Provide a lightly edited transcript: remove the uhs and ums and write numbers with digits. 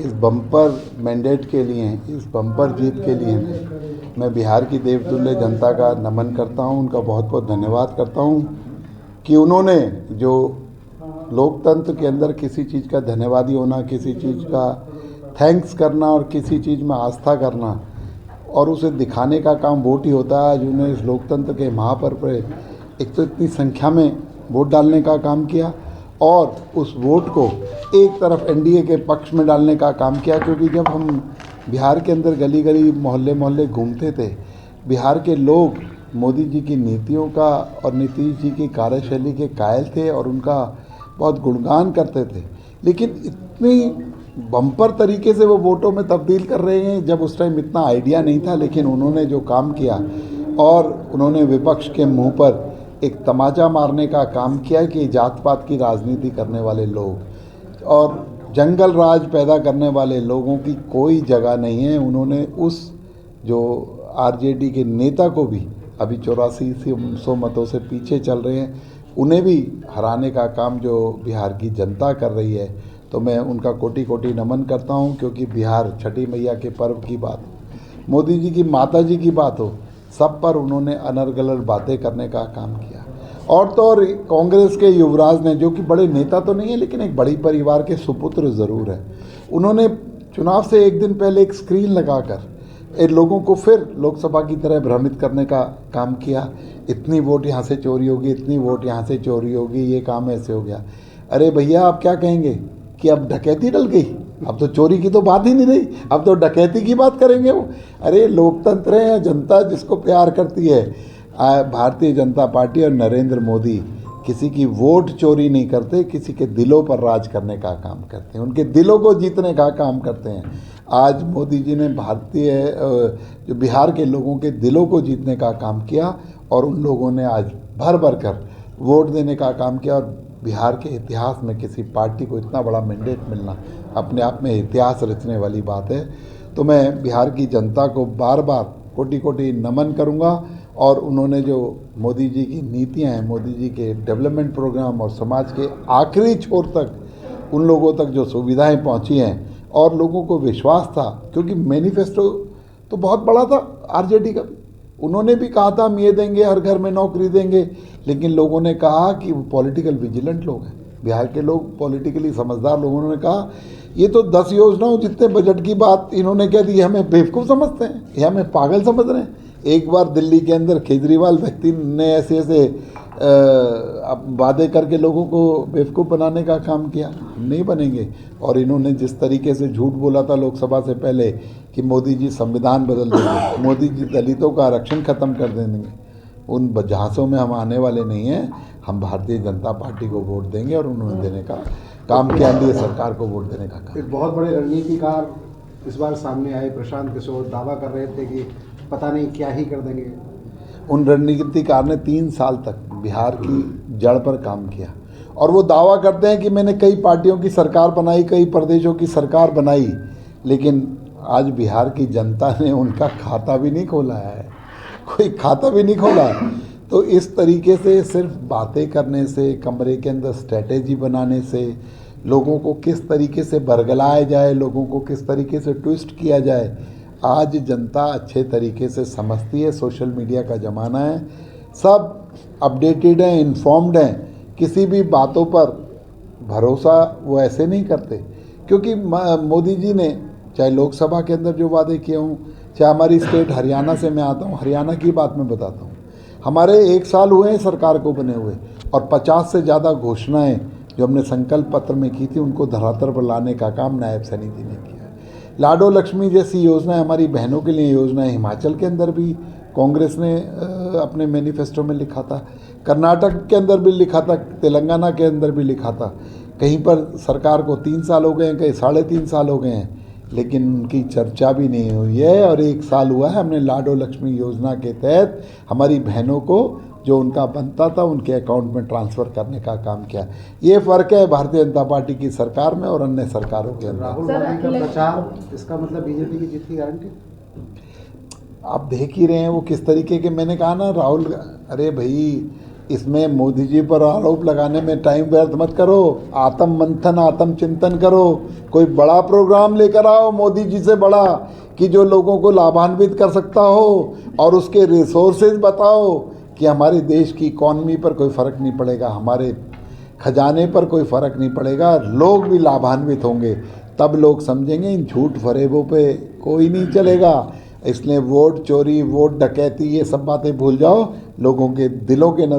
इस bumper mandate के लिए, इस बम्पर जीत के लिए मैं बिहार की देवतुल्य जनता का नमन करता हूं, उनका बहुत बहुत धन्यवाद करता हूं कि उन्होंने जो लोकतंत्र के अंदर किसी चीज़ का धन्यवादी होना, किसी चीज़ का थैंक्स करना और किसी चीज़ में आस्था करना और उसे दिखाने का काम वोट ही होता है। आज उन्होंने इस लोकतंत्र के महापर्व पर एक तो इतनी संख्या में वोट डालने का काम किया और उस वोट को एक तरफ एनडीए के पक्ष में डालने का काम किया, क्योंकि जब हम बिहार के अंदर गली गली मोहल्ले मोहल्ले घूमते थे, बिहार के लोग मोदी जी की नीतियों का और नीतीश जी की कार्यशैली के कायल थे और उनका बहुत गुणगान करते थे, लेकिन इतनी बम्पर तरीके से वो वोटों में तब्दील कर रहे हैं। जब उस टाइम इतना आइडिया नहीं था, लेकिन उन्होंने जो काम किया और उन्होंने विपक्ष के मुंह पर एक तमाचा मारने का काम किया कि जात पात की राजनीति करने वाले लोग और जंगल राज पैदा करने वाले लोगों की कोई जगह नहीं है। उन्होंने उस जो आरजेडी के नेता को भी अभी 8400 मतों से पीछे चल रहे हैं, उन्हें भी हराने का काम जो बिहार की जनता कर रही है, तो मैं उनका कोटि कोटि नमन करता हूं। क्योंकि बिहार छठी मैया के पर्व की बात हो, मोदी जी की माता जी की बात हो, सब पर उन्होंने अनर्गल बातें करने का काम किया। और तो और कांग्रेस के युवराज ने, जो कि बड़े नेता तो नहीं है लेकिन एक बड़ी परिवार के सुपुत्र ज़रूर है, उन्होंने चुनाव से एक दिन पहले एक स्क्रीन लगाकर लोगों को फिर लोकसभा की तरह भ्रमित करने का काम किया। इतनी वोट यहाँ से चोरी होगी, इतनी वोट यहाँ से चोरी होगी, ये काम ऐसे हो गया। अरे भैया, आप क्या कहेंगे कि अब डकैती डल गई? अब तो चोरी की तो बात ही नहीं रही, अब तो डकैती की बात करेंगे वो। अरे लोकतंत्र है, जनता जिसको प्यार करती है। भारतीय जनता पार्टी और नरेंद्र मोदी किसी की वोट चोरी नहीं करते, किसी के दिलों पर राज करने का काम करते हैं, उनके दिलों को जीतने का काम करते हैं। आज मोदी जी ने जो बिहार के लोगों के दिलों को जीतने का काम किया और उन लोगों ने आज भर भर कर वोट देने का काम किया। और बिहार के इतिहास में किसी पार्टी को इतना बड़ा मैंडेट मिलना अपने आप में इतिहास रचने वाली बात है। तो मैं बिहार की जनता को बार बार कोटि कोटि नमन करूंगा और उन्होंने जो मोदी जी की नीतियां हैं, मोदी जी के डेवलपमेंट प्रोग्राम और समाज के आखिरी छोर तक उन लोगों तक जो सुविधाएं पहुंची हैं और लोगों को विश्वास था, क्योंकि मैनिफेस्टो तो बहुत बड़ा था आरजेडी का। उन्होंने भी कहा था हम ये देंगे, हर घर में नौकरी देंगे, लेकिन लोगों ने कहा कि वो पॉलिटिकल विजिलेंट लोग हैं, बिहार के लोग पॉलिटिकली समझदार लोग। उन्होंने कहा ये तो 10 योजनाओं जितने बजट की बात इन्होंने कह दी, हमें बेवकूफ़ समझते हैं, ये हमें पागल समझ रहे हैं। एक बार दिल्ली के अंदर केजरीवाल व्यक्ति ने ऐसे वादे करके लोगों को बेवकूफ़ बनाने का काम किया। हम नहीं बनेंगे। और इन्होंने जिस तरीके से झूठ बोला था लोकसभा से पहले कि मोदी जी संविधान बदल देंगे, मोदी जी दलितों का आरक्षण खत्म कर देंगे, उन जहाज़ों में हम आने वाले नहीं हैं। हम भारतीय जनता पार्टी को वोट देंगे और उन्होंने देने का काम किया, एनडीए सरकार को वोट देने का काम। एक बहुत बड़े रणनीतिकार इस बार सामने आए, प्रशांत किशोर, दावा कर रहे थे कि पता नहीं क्या ही कर देंगे। उन रणनीतिकार ने 3 साल तक बिहार की जड़ पर काम किया और वो दावा करते हैं कि मैंने कई पार्टियों की सरकार बनाई, कई प्रदेशों की सरकार बनाई, लेकिन आज बिहार की जनता ने उनका खाता भी नहीं खोला है, कोई खाता भी नहीं खोला। तो इस तरीके से सिर्फ बातें करने से, कमरे के अंदर स्ट्रेटेजी बनाने से, लोगों को किस तरीके से बरगलाया जाए, लोगों को किस तरीके से ट्विस्ट किया जाए, आज जनता अच्छे तरीके से समझती है। सोशल मीडिया का ज़माना है, सब अपडेटेड हैं, इन्फॉर्म्ड हैं। किसी भी बातों पर भरोसा वो ऐसे नहीं करते, क्योंकि मोदी जी ने चाहे लोकसभा के अंदर जो वादे किए हों, चाहे हमारी स्टेट हरियाणा से मैं आता हूँ, हरियाणा की बात मैं बताता हूँ। हमारे 1 साल हुए हैं सरकार को बने हुए और 50 से ज़्यादा घोषणाएँ जो हमने संकल्प पत्र में की थी उनको धरातल पर लाने का काम नायब सैनी जी ने किया। लाडो लक्ष्मी जैसी योजनाएं हमारी बहनों के लिए योजनाएं हिमाचल के अंदर भी कांग्रेस ने अपने मैनिफेस्टो में लिखा था, कर्नाटक के अंदर भी लिखा था, तेलंगाना के अंदर भी लिखा था। कहीं पर सरकार को 3 साल हो गए हैं, कहीं 3.5 साल हो गए हैं, लेकिन उनकी चर्चा भी नहीं हुई है। और 1 साल हुआ है, हमने लाडो लक्ष्मी योजना के तहत हमारी बहनों को जो उनका बनता था उनके अकाउंट में ट्रांसफ़र करने का काम किया। ये फ़र्क है भारतीय जनता पार्टी की सरकार में और अन्य सरकारों के अंदर। राहुल गांधी का प्रचार, इसका मतलब बीजेपी की जीत की गारंटी? आप देख ही रहे हैं वो किस तरीके के, मैंने कहा ना राहुल, अरे भाई इसमें मोदी जी पर आरोप लगाने में टाइम व्यर्थ मत करो। आत्म मंथन, आत्म चिंतन करो। कोई बड़ा प्रोग्राम लेकर आओ मोदी जी से बड़ा, कि जो लोगों को लाभान्वित कर सकता हो, और उसके रिसोर्सेज बताओ कि हमारे देश की इकॉनमी पर कोई फ़र्क नहीं पड़ेगा, हमारे खजाने पर कोई फ़र्क नहीं पड़ेगा, लोग भी लाभान्वित होंगे। तब लोग समझेंगे इन झूठ फरेबों पे कोई नहीं चलेगा। इसलिए वोट चोरी, वोट डकैती, ये सब बातें भूल जाओ। लोगों के दिलों के